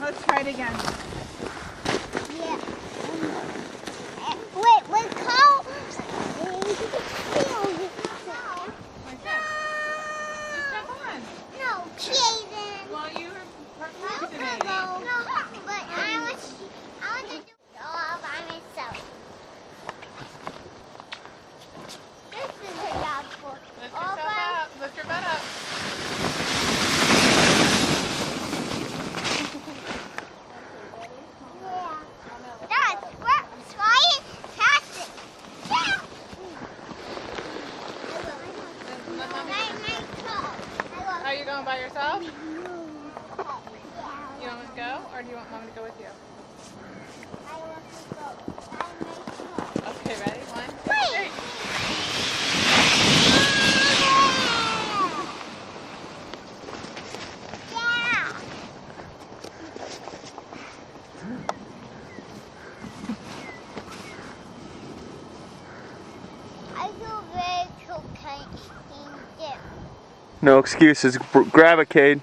Let's try it again. Yeah. Wait, let's call. No, Jaden. Well, you were No, but I want to do it all by myself. This is a job for Lift all yourself by. up. Lift your butt up. Yeah. Dad, try it. Pass it. Yeah. Are you going by yourself? You want me to go, or do you want Mom to go with you? Okay, ready? 1, 2, 3. I feel very cocaine. No excuses. Grab it, Cade.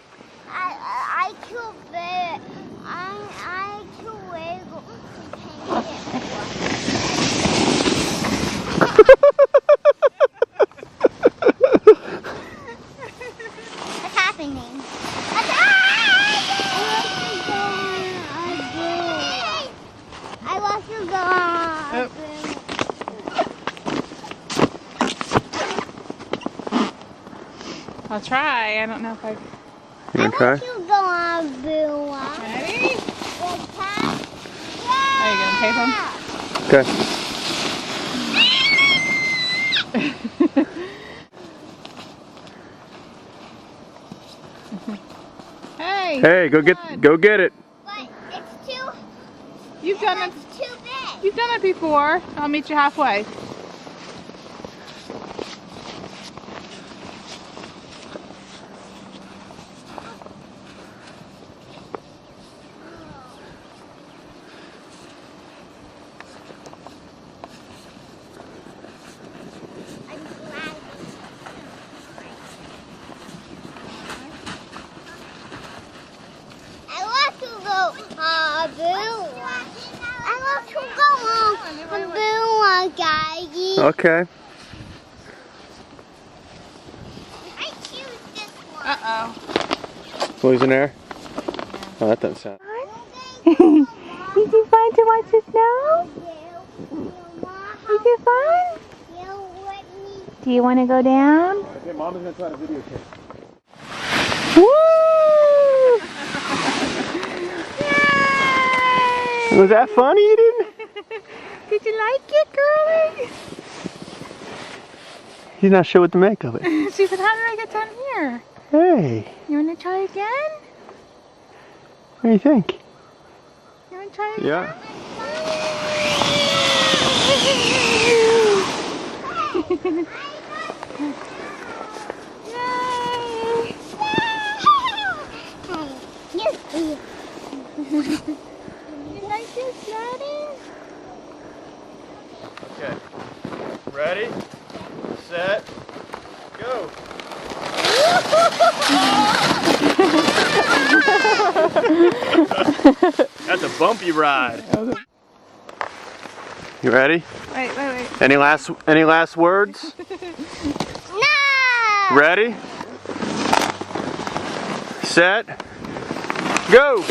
I feel very. I feel very What's happening? I want to go. I'll try. I don't know if I... You want to try? I want to go on Boo. Ready? Are you going to tape them? Okay. Hey! Hey, go get it. But it's too. You've done it. It's too big. You've done it before. I'll meet you halfway. Okay. I choose this one. Uh-oh. Poison-air? Oh, that doesn't sound. Is it fun to watch the snow? Is it fun? Do you want to go down? Okay, Mom is going to try to videotape. Woo! Yay! Was that fun, Eden? Did you like it, girlie? He's not sure what to make of it. She said, how did I get down here? Hey, You want to try again? what do you think? You want to try again? Yeah. Yay! You like this, Sledding? Okay. Ready? Set. Go. That's a bumpy ride. You ready? Wait. Any last words? No! Ready? Set. Go.